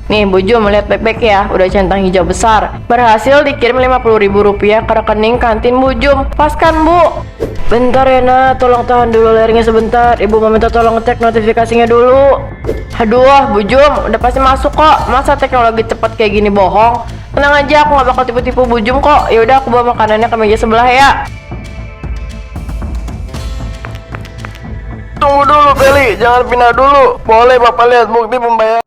Nih Bu Jum, lihat baik-baik ya, udah centang hijau besar. Berhasil dikirim Rp50.000 ke rekening kantin Bu Jum. Pas kan Bu? Bentar ya nak, tolong tahan dulu layarnya sebentar. Ibu mau minta tolong ngecek notifikasinya dulu. Aduh Bu Jum, udah pasti masuk kok. Masa teknologi cepat kayak gini bohong? Tenang aja, aku gak bakal tipu-tipu Bu Jum kok. Yaudah, aku bawa makanannya ke meja sebelah ya. Tunggu dulu Feli, jangan pindah dulu. Boleh Bapak lihat bukti pembayaran?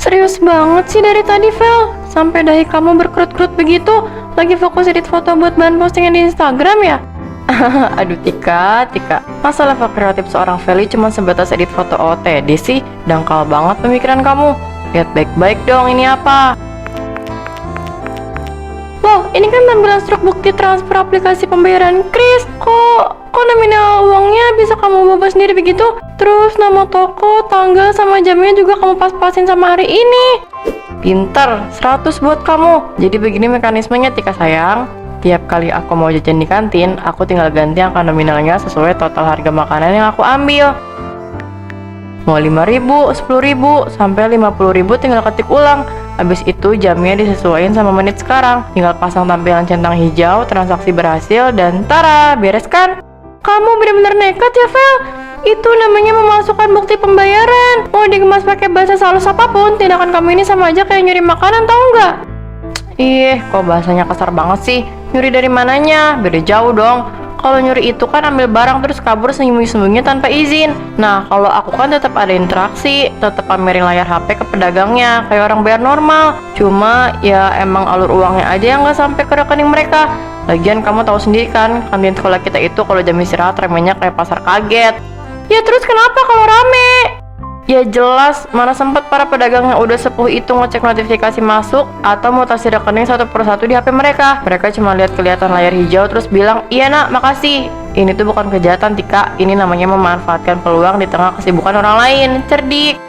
Serius banget sih dari tadi, Vel. Sampai dahi kamu berkerut-kerut begitu. Lagi fokus edit foto buat bahan postingan di Instagram ya? Aduh Tika. Masa level kreatif seorang Feli cuma sebatas edit foto OOTD sih? Dangkal banget pemikiran kamu. Lihat baik-baik dong, ini apa? Wow, ini kan tampilan struk bukti transfer aplikasi pembayaran Kris. Kok nominal uangnya bisa kamu bawa sendiri begitu? Terus nama toko, tanggal, sama jamnya juga kamu pas-pasin sama hari ini. Pinter, 100 buat kamu. Jadi begini mekanismenya Tika sayang. Tiap kali aku mau jajan di kantin, aku tinggal ganti angka nominalnya sesuai total harga makanan yang aku ambil. Mau 5.000, 10.000, sampai 50.000 tinggal ketik ulang. Habis itu jamnya disesuaikan sama menit sekarang. Tinggal pasang tampilan centang hijau, transaksi berhasil, dan tara, beres kan? Kamu benar-benar nekat ya, Vel. Itu namanya memasukkan bukti pembayaran. Mau dikemas pakai bahasa halus apapun, tindakan kamu ini sama aja kayak nyuri makanan, tahu nggak? Ih, kok bahasanya kasar banget sih? Nyuri dari mananya? Beda jauh dong. Kalau nyuri itu kan ambil barang terus kabur sembunyi-sembunyi tanpa izin. Nah, kalau aku kan tetap ada interaksi, tetap pamerin layar HP ke pedagangnya, kayak orang bayar normal. Cuma ya emang alur uangnya aja yang nggak sampai ke rekening mereka. Lagian kamu tahu sendiri kan, kantin sekolah kita itu kalau jam istirahat ramenya kayak pasar kaget. Ya terus kenapa kalau rame? Ya jelas, mana sempat para pedagang yang udah sepuh itu ngecek notifikasi masuk atau mutasi rekening satu persatu di HP mereka. Mereka cuma lihat kelihatan layar hijau terus bilang, "Iya nak, makasih." Ini tuh bukan kejahatan Tika, ini namanya memanfaatkan peluang di tengah kesibukan orang lain. Cerdik.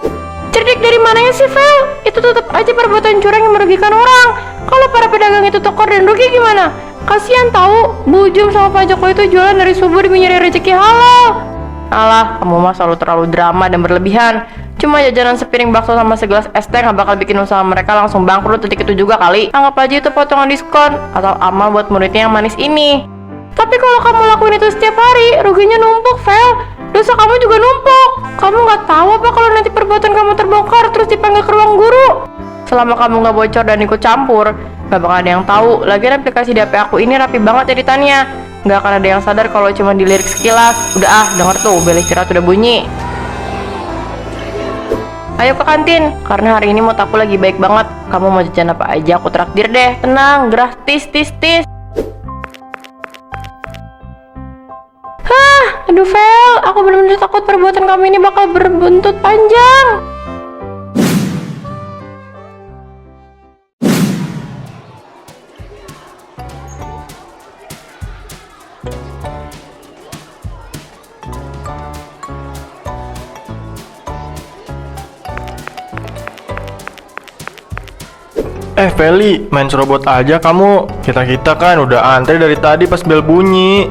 Cerdik dari mananya sih, Vel? Itu tetap aja perbuatan curang yang merugikan orang. Kalau para pedagang itu tekor dan rugi gimana? Kasihan tahu, Bu Jum sama Pak Joko itu jualan dari subuh demi nyari rezeki halal. Alah, kamu mah selalu terlalu drama dan berlebihan. Cuma jajanan sepiring bakso sama segelas es teh nggak bakal bikin usaha mereka langsung bangkrut detik itu juga kali. Anggap aja itu potongan diskon atau amal buat muridnya yang manis ini. Tapi kalau kamu lakuin itu setiap hari, ruginya numpuk, Vel. Dosa kamu juga numpuk. Kamu nggak tahu apa kalau nanti perbuatan kamu terbongkar terus dipanggil ke ruang guru? Selama kamu nggak bocor dan ikut campur, nggak bakal ada yang tahu. Lagian aplikasi di HP aku ini rapi banget editannya. Nggak akan ada yang sadar kalau cuma dilirik sekilas. Udah denger tuh, bel istirahat udah bunyi. Ayo ke kantin, karena hari ini mood aku lagi baik banget. Kamu mau jajan apa aja, aku traktir deh. Tenang, gratis, tis. Aduh Vel, aku bener-bener takut perbuatan kamu ini bakal berbuntut panjang. Feli, main serobot aja kamu. Kita kan udah antri dari tadi pas bel bunyi.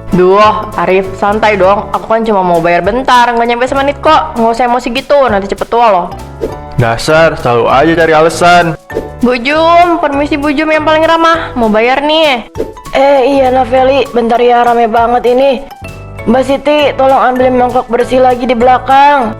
Duh, Arif, santai dong. Aku kan cuma mau bayar bentar, nggak nyampe semenit kok. Nggak usah emosi gitu, nanti cepet tua loh. Dasar, selalu aja cari alasan. Bu Jum, permisi Bu Jum yang paling ramah. Mau bayar nih. Iya nah Feli, bentar ya, rame banget ini. Mbak Siti, tolong ambil mangkok bersih lagi di belakang.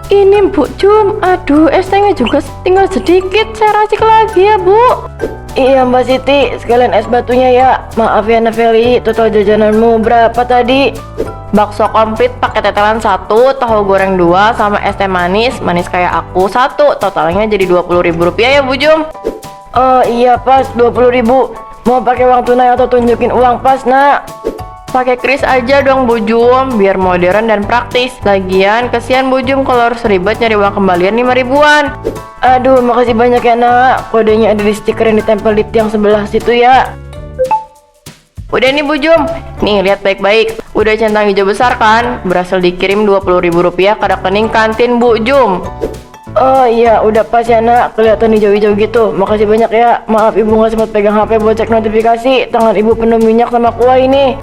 Ini Bu Jum, aduh es tehnya juga tinggal sedikit, saya racik lagi ya Bu. Iya Mbak Siti, sekalian es batunya ya. Maaf ya Nafeli, total jajananmu berapa tadi? Bakso komplit pakai tetelan 1, tahu goreng 2, sama es teh manis kayak aku 1. Totalnya jadi Rp20.000 ya Bu Jum. Oh iya pas, 20.000. Mau pakai uang tunai atau tunjukin uang pas nak? Pakai kris aja dong Bu Jum, biar modern dan praktis. Lagian kesian Bu Jum kalau harus ribet nyari uang kembalian 5.000-an. Aduh, makasih banyak ya nak. Kodenya ada di stiker yang ditempel di tiang sebelah situ ya. Udah nih Bu Jum, nih lihat baik-baik. Udah centang hijau besar kan? Berhasil dikirim Rp20.000 ke rekening kantin Bu Jum. Oh iya, udah pas ya nak, kelihatan hijau-hijau gitu. Makasih banyak ya. Maaf ibu nggak sempat pegang HP buat cek notifikasi. Tangan ibu penuh minyak sama kuah ini.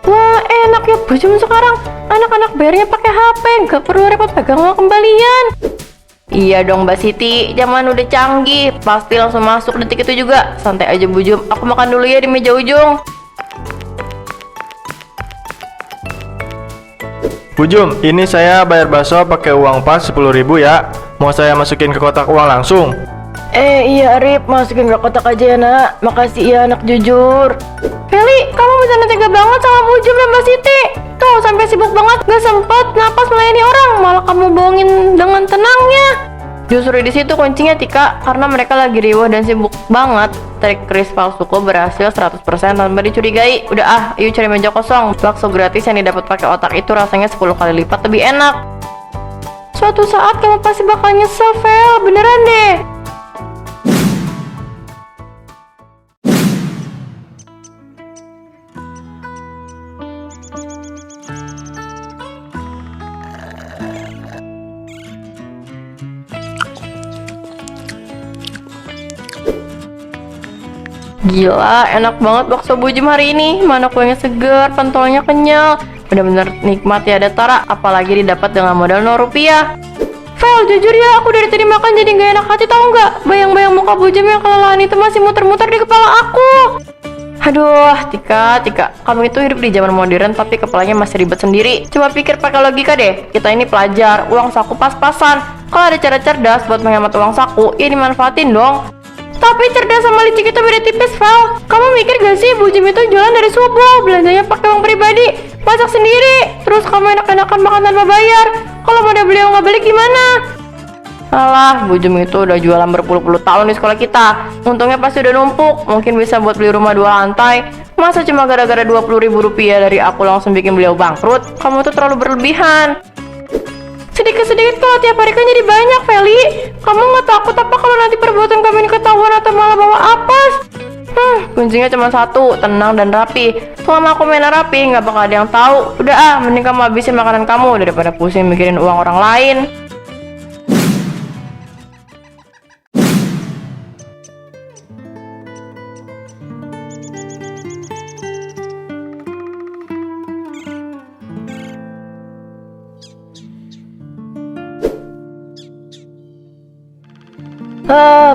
Wah enak ya Bu Jum sekarang. Anak-anak bayarnya pakai HP, nggak perlu repot pegang uang kembalian. Iya dong Mbak Siti, zaman udah canggih, pasti langsung masuk detik itu juga. Santai aja Bu Jum, aku makan dulu ya di meja ujung. Bu Jum, ini saya bayar bakso pakai uang pas 10.000 ya. Mau saya masukin ke kotak uang langsung? Iya Arif, masukin ke kotak aja ya nak. Makasih ya anak jujur. Feli, kamu bisa tega banget sama Bu Jum dan Mbak Siti. Tuh sampai sibuk banget, gak sempet napas melayani orang, malah kamu bohongin dengan tenangnya. Justru di situ kuncinya Tika, karena mereka lagi riuh dan sibuk banget. Trik kris palsuku berhasil 100% tanpa dicurigai. Udah ah, yuk cari meja kosong. Bakso gratis yang didapat pakai otak itu rasanya 10 kali lipat lebih enak. Suatu saat kamu pasti bakal nyesel, Vel, beneran deh. Gila, enak banget bakso Bu Jum hari ini. Mana kuahnya segar, pentolnya kenyal. Bener-bener nikmat ya ada Tara, apalagi didapat dengan modal 0 rupiah. Vel, jujur ya, aku dari tadi makan jadi gak enak hati tau nggak? Bayang-bayang muka Bu Jum yang kelelahan itu masih muter-muter di kepala aku. Aduh, Tika, kamu itu hidup di zaman modern tapi kepalanya masih ribet sendiri. Coba pikir pakai logika deh, kita ini pelajar, uang saku pas-pasan. Kalau ada cara cerdas buat menghemat uang saku, ya dimanfaatin dong. Tapi cerdas sama licik itu beda tipis, Val. Kamu mikir gak sih Bu Jum itu jualan dari subuh, belanjanya pakai uang pribadi, masak sendiri, terus kamu enak-enakan makan tanpa bayar. Kalau modal beliau nggak balik gimana? Alah, Bu Jum itu udah jualan berpuluh-puluh tahun di sekolah kita. Untungnya pasti udah numpuk, mungkin bisa buat beli rumah 2 lantai. Masa cuma gara-gara 20.000 rupiah dari aku langsung bikin beliau bangkrut? Kamu tuh terlalu berlebihan. Sedikit-sedikit kalau tiap hari kan jadi banyak, Feli. Kamu nggak takut apa kalau nanti perbuatan kamu ini ketahuan atau malah bawa apes? Kuncinya cuma satu, tenang dan rapi. Selama aku main rapi, nggak bakal ada yang tahu. Udah ah, mending kamu habisin makanan kamu daripada pusing mikirin uang orang lain.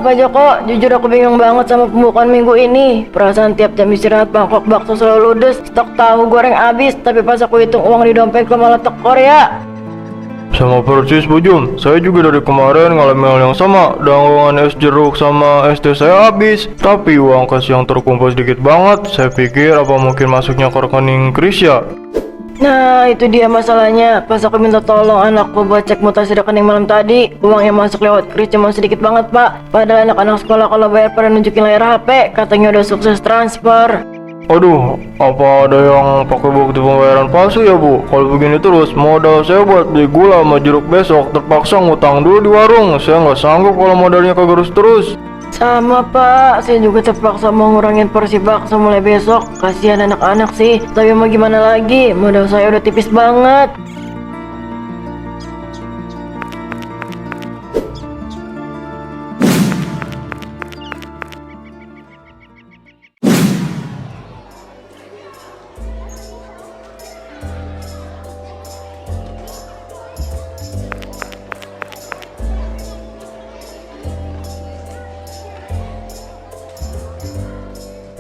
Pak Joko, jujur aku bingung banget sama pembukaan minggu ini. Perasaan tiap jam istirahat Bangkok bakso selalu ludes, stok tahu goreng habis, tapi pas aku hitung uang di dompet kok malah tekor ya. Sama persis Bu Jum, saya juga dari kemarin ngalamin hal yang sama. Dagangan es jeruk sama es teh saya habis, tapi uang kas yang terkumpul sedikit banget. Saya pikir apa mungkin masuknya ke rekening Kris ya? Nah itu dia masalahnya. Pas aku minta tolong anakku buat cek mutasi rekening malam tadi, uang yang masuk lewat Kris cuma sedikit banget pak. Padahal anak-anak sekolah kalau bayar pada nunjukin layar HP, katanya udah sukses transfer. Aduh, apa ada yang pakai bukti pembayaran palsu ya Bu? Kalau begini terus, modal saya buat beli gula sama jeruk besok terpaksa ngutang dulu di warung. Saya nggak sanggup kalau modalnya kagak terus. Sama pak, saya juga terpaksa mau ngurangin porsi bakso mulai besok. Kasihan anak-anak sih, tapi mau gimana lagi, modal saya udah tipis banget.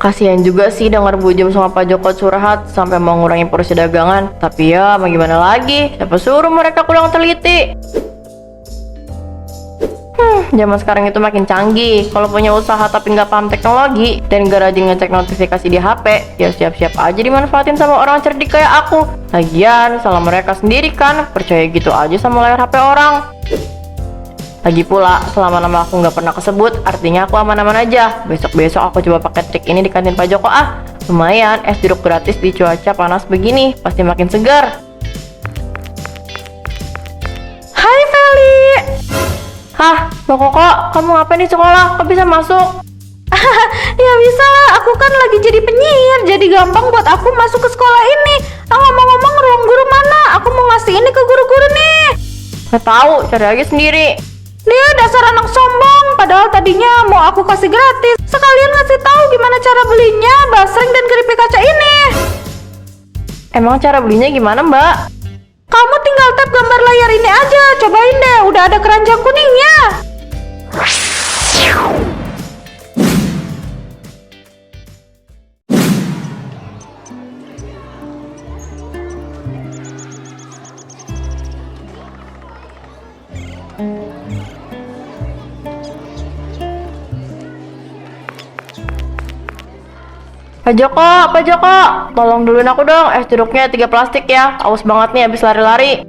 Kasihan juga sih denger Bu Jum sama Pak Joko curhat sampai mau ngurangin porsi dagangan. Tapi ya mau gimana lagi, siapa suruh mereka kurang teliti. Zaman sekarang itu makin canggih. Kalau punya usaha tapi nggak paham teknologi dan gak rajin ngecek notifikasi di HP, ya siap-siap aja dimanfaatin sama orang cerdik kayak aku. Lagian salah mereka sendiri kan, percaya gitu aja sama layar HP orang. Lagi pula, selama nama aku nggak pernah kesebut, artinya aku aman-aman aja. Besok-besok aku coba pakai trik ini di kantin Pak Joko ah. Lumayan, es jeruk gratis di cuaca panas begini, pasti makin segar. Hai Feli. Hah, Mbak Koko, kamu ngapain di sekolah? Kok bisa masuk? Ya bisa lah, aku kan lagi jadi penyihir, jadi gampang buat aku masuk ke sekolah ini. Ngomong-ngomong ruang guru mana? Aku mau ngasih ini ke guru-guru nih. Nggak tahu, cari aja sendiri. Dia dasar anak sombong, padahal tadinya mau aku kasih gratis. Sekalian ngasih tahu gimana cara belinya basreng dan keripik kaca ini. Emang cara belinya gimana, Mbak? Kamu tinggal tap gambar layar ini aja, cobain deh, udah ada keranjang kuningnya. Pak Joko, tolong duluin aku dong es jeruknya 3 plastik ya. Aus banget nih habis lari-lari.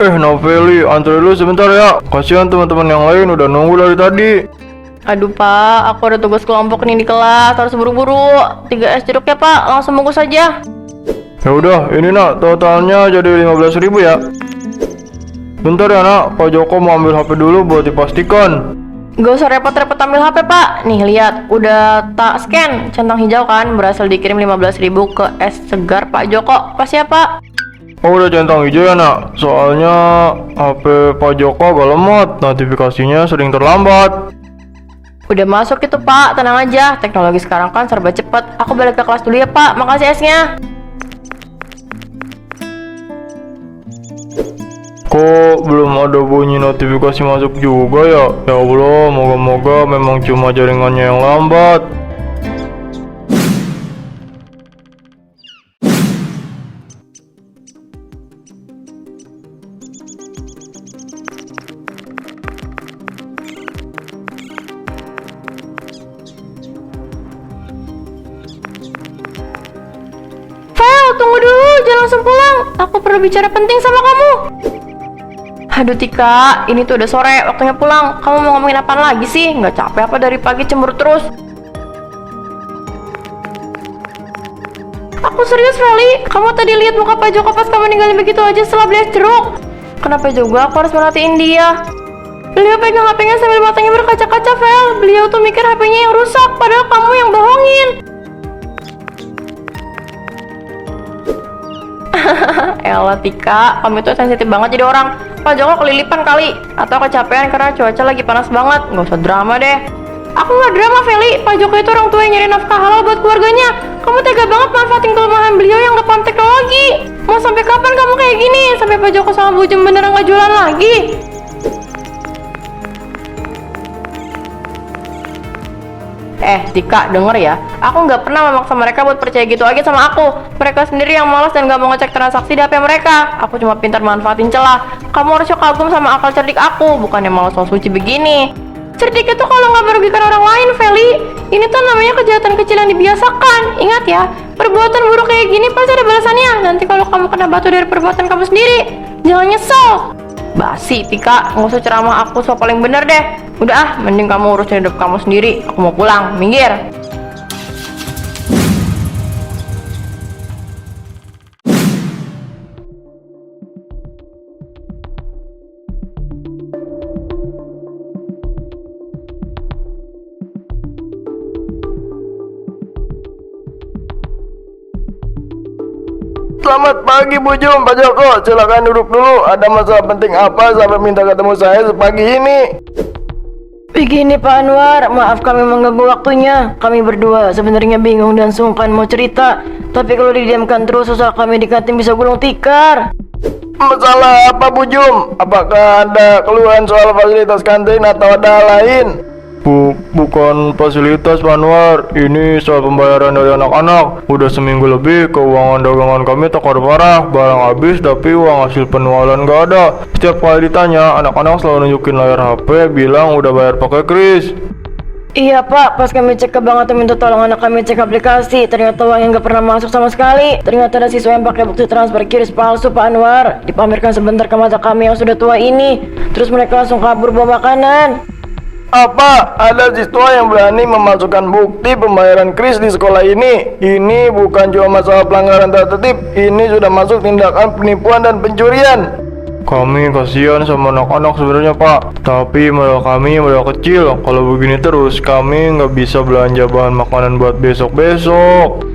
Noveli, antri dulu sebentar ya. Kasihan teman-teman yang lain udah nunggu dari tadi. Aduh Pak, aku ada tugas kelompok nih di kelas, harus buru-buru. 3 es jeruk ya Pak, langsung bungkus aja. Ya udah, ini nak, totalnya jadi 15.000 ya. Bentar ya nak, Pak Joko mau ambil HP dulu buat dipastikan. Gak usah repot-repot ambil HP Pak. Nih lihat, udah tak scan. Centang hijau kan, berhasil dikirim 15.000 ke es segar Pak Joko. Pas ya Pak? Oh udah centang hijau ya nak, soalnya HP Pak Joko agak lemot, notifikasinya sering terlambat. Udah masuk itu Pak, tenang aja. Teknologi sekarang kan serba cepet. Aku balik ke kelas dulu ya Pak, makasih esnya. Kok belum ada bunyi notifikasi masuk juga ya? Ya Allah, moga-moga memang cuma jaringannya yang lambat. Fel, tunggu dulu, jangan langsung pulang. Aku perlu bicara penting sama kamu. Aduh Tika, ini tuh udah sore, waktunya pulang. Kamu mau ngomongin apaan lagi sih? Nggak capek apa dari pagi cemburu terus? Aku serius Feli, kamu tadi lihat muka Pak Joko pas kamu ninggalin begitu aja setelah beli es jeruk. Kenapa juga aku harus merhatiin dia? Beliau pegang HP-nya sambil matanya berkaca-kaca, Fel. Beliau tuh mikir HP-nya yang rusak, padahal kamu yang bohongin. Elah Tika, kamu tuh sensitif banget jadi orang. Pak Joko kelilipan kali, atau kecapean karena cuaca lagi panas banget. Nggak usah drama deh. Aku nggak drama Feli, Pak Joko itu orang tua yang nyari nafkah halal buat keluarganya. Kamu tega banget manfaatin kelemahan beliau yang nggak paham teknologi. Mau sampai kapan kamu kayak gini? Sampai Pak Joko sama Bu Jem beneran nggak jualan lagi? Tika, denger ya. Aku nggak pernah memaksa mereka buat percaya gitu aja sama aku. Mereka sendiri yang malas dan nggak mau ngecek transaksi di HP mereka. Aku cuma pintar manfaatin celah. Kamu harusnya kagum sama akal cerdik aku, bukan yang malas so suci begini. Cerdik itu kalau nggak merugikan orang lain, Feli. Ini tuh namanya kejahatan kecil yang dibiasakan. Ingat ya, perbuatan buruk kayak gini pasti ada balasannya. Nanti kalau kamu kena batu dari perbuatan kamu sendiri, jangan nyesel. Basi, Tika, nggak usah ceramah aku soal paling bener deh. Udah mending kamu urusin hidup kamu sendiri. Aku mau pulang, minggir. Selamat pagi Bu Jum, Pak Joko, silakan duduk dulu. Ada masalah penting apa sampai minta ketemu saya sepagi ini? Begini Pak Anwar, maaf kami mengganggu waktunya. Kami berdua sebenarnya bingung dan sungkan mau cerita, tapi kalau didiamkan terus usaha kami di kantin bisa gulung tikar. Masalah apa Bu Jum? Apakah ada keluhan soal fasilitas kantin atau ada lain? Bukan fasilitas Pak Anwar, ini soal pembayaran dari anak-anak. Udah seminggu lebih keuangan dagangan kami tekor parah, barang habis tapi uang hasil penjualan gak ada. Setiap kali ditanya, anak-anak selalu nunjukin layar HP bilang udah bayar pakai kris. Iya Pak, pas kami cek ke bank atau minta tolong anak kami cek aplikasi, ternyata uangnya nggak pernah masuk sama sekali. Ternyata ada siswa yang pakai bukti transfer kris palsu Pak Anwar. Dipamerkan sebentar ke mata kami yang sudah tua ini. Terus mereka langsung kabur bawa makanan. Apa? Ada siswa yang berani memasukkan bukti pembayaran kris di sekolah ini? Ini bukan cuma masalah pelanggaran tata tertib, ini sudah masuk tindakan penipuan dan pencurian. Kami kasihan sama anak-anak sebenarnya Pak, tapi modal kami modal kecil. Kalau begini terus kami nggak bisa belanja bahan makanan buat besok-besok.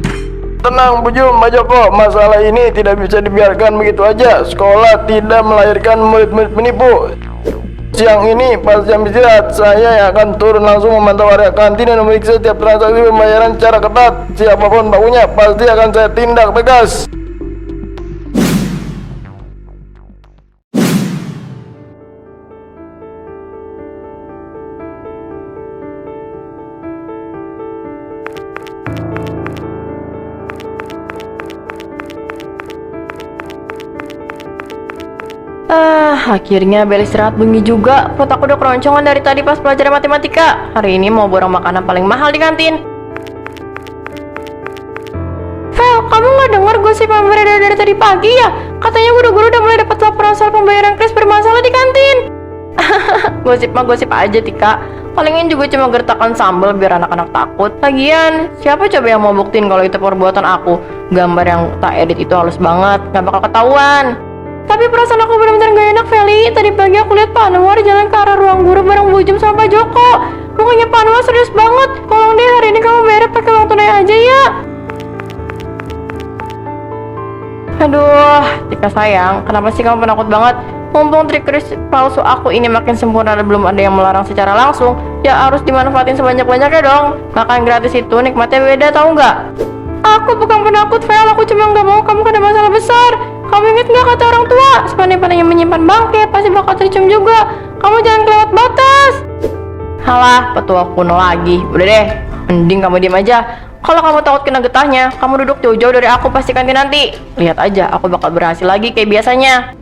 Tenang Bu Jum, Pak Joko, masalah ini tidak bisa dibiarkan begitu aja. Sekolah tidak melahirkan murid-murid penipu. Siang ini pas jam istirahat, saya yang akan turun langsung memantau area kantin dan memeriksa setiap transaksi pembayaran secara ketat. Siapapun pelakunya pasti akan saya tindak tegas. Akhirnya bel istirahat bunyi juga. Perut aku udah keroncongan dari tadi pas pelajaran matematika. Hari ini mau borong makanan paling mahal di kantin. Vel, kamu nggak dengar gosip yang beredar dari tadi pagi ya? Katanya guru-guru udah mulai dapat laporan soal pembayaran Chris bermasalah di kantin. Gosip mah gosip aja, Tika. Palingin juga cuma gertakan sambal biar anak-anak takut. Lagian, siapa coba yang mau buktiin kalau itu perbuatan aku? Gambar yang tak edit itu halus banget, nggak bakal ketahuan. Tapi perasaan aku benar-benar gak enak, Feli. Tadi pagi aku lihat Pak Anwar jalan ke arah ruang guru bareng Bu Jum sama Pak Joko. Mukanya Pak Anwar serius banget. Tolong deh hari ini kamu bayar pakai uang tunai aja ya. Aduh, Tika sayang, kenapa sih kamu penakut banget? Mumpung trik kris palsu aku ini makin sempurna dan belum ada yang melarang secara langsung, ya harus dimanfaatin sebanyak-banyaknya dong. Makan gratis itu nikmatnya beda, tahu nggak? Aku bukan penakut, Vel. Aku cuma nggak mau kamu kena masalah besar. Kamu inget nggak kata orang tua? Sepandai-pandai yang menyimpan bangke pasti bakal tercium juga. Kamu jangan kelewat batas. Halah, petua kuno lagi. Udah deh, mending kamu diam aja. Kalau kamu takut kena getahnya, kamu duduk jauh-jauh dari aku pasti nanti. Lihat aja, aku bakal berhasil lagi kayak biasanya.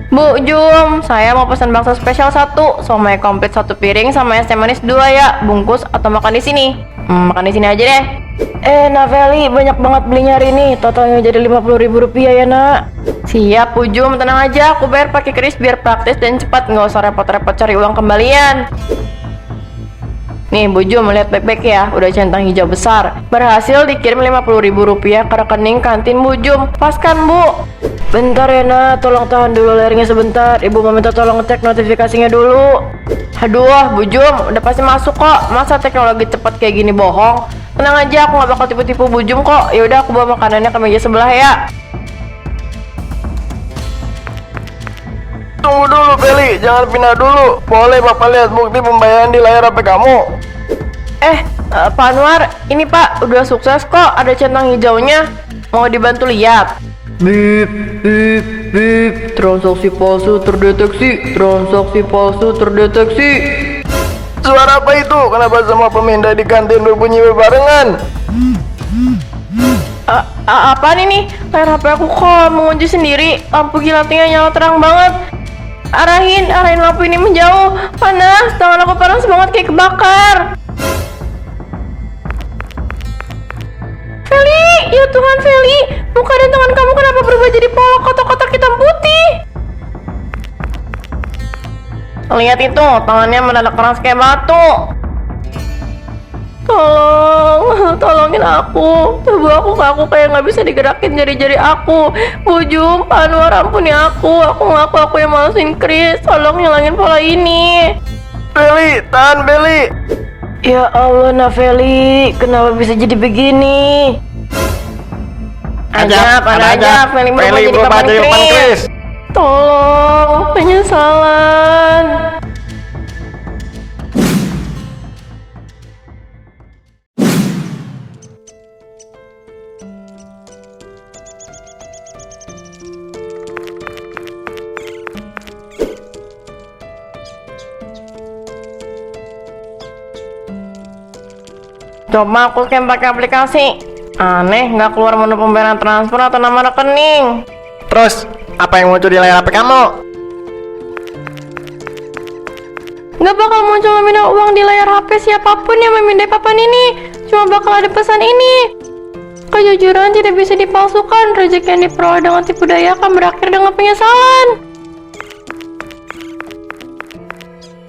Bu Jum, saya mau pesan bakso spesial 1, somai komplit 1 piring sama es teh manis 2 ya, bungkus atau makan di sini? Makan di sini aja deh. Naveli, banyak banget belinya hari ini, totalnya jadi Rp50.000 ya nak. Siap Bu Jum, tenang aja, aku bayar pakai kris biar praktis dan cepat, nggak usah repot-repot cari uang kembalian. Nih Bu Jum, lihat baik-baik ya, udah centang hijau besar. Berhasil dikirim Rp50.000 ke rekening kantin Bu Jum. Pas kan Bu? Bentar ya nak, tolong tahan dulu layarnya sebentar. Ibu mau minta tolong cek notifikasinya dulu. Aduh Bu Jum, udah pasti masuk kok. Masa teknologi cepat kayak gini bohong? Tenang aja, aku gak bakal tipu-tipu Bu Jum kok. Yaudah, aku bawa makanannya ke meja sebelah ya. Tunggu dulu Feli, jangan pindah dulu. Boleh Bapak lihat bukti pembayaran di layar HP kamu? Pak Anwar, ini Pak, udah sukses kok, ada centang hijaunya. Mau dibantu lihat? Bip, bip, bip, transaksi palsu terdeteksi, transaksi palsu terdeteksi. Suara apa itu? Kenapa semua pemindah di kantin berbunyi berbarengan? Apaan ini? Layar HP aku kok mengunci sendiri, lampu kilatnya nyala terang banget. Arahin lampu ini menjauh. Panas, tangan aku panas banget kayak kebakar. Feli, ya Tuhan Feli, muka dan tangan kamu kenapa berubah jadi pola kotak-kotak hitam putih? Lihat itu, tangannya mendadak keras kayak batu. Tolongin aku. Tubuh aku kayak nggak bisa digerakin jari-jari aku. Bu Jum, Pak Anwar, ampuni aku. Aku ngaku aku yang malesin Chris. Tolong hilangin pola ini. Feli, tahan Feli. Ya Allah, Naveli, kenapa bisa jadi begini? Aja, Feli berubah jadi papan Chris. Tolong, penyesalan. Coba aku scan pakai aplikasi. Aneh, nggak keluar menu pembayaran transfer atau nama rekening. Terus, apa yang muncul di layar HP kamu? Nggak bakal muncul nominal uang di layar HP siapapun yang memindai papan ini. Cuma bakal ada pesan ini. Kejujuran tidak bisa dipalsukan. Rezeki yang diperoleh dengan tipu daya akan berakhir dengan penyesalan.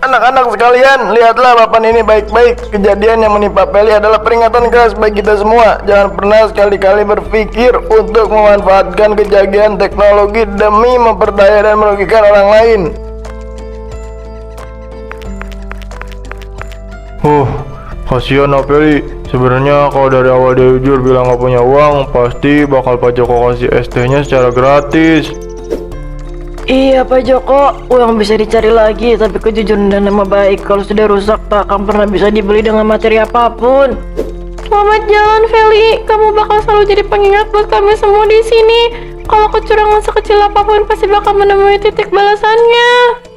Anak-anak sekalian, lihatlah papan ini baik-baik. Kejadian yang menimpa Feli adalah peringatan keras bagi kita semua. Jangan pernah sekali-kali berpikir untuk memanfaatkan kejanggihan teknologi demi memperdaya dan merugikan orang lain. Kasihan Feli. Sebenarnya kalau dari awal dia jujur bilang gak punya uang, pasti bakal Pak Joko kasih ST-nya secara gratis. Iya Pak Joko, uang bisa dicari lagi, tapi kejujuran dan nama baik kalau sudah rusak tak akan pernah bisa dibeli dengan materi apapun. Selamat jalan Feli, kamu bakal selalu jadi pengingat buat kami semua di sini. Kalau kecurangan sekecil apapun pasti bakal menemui titik balasannya.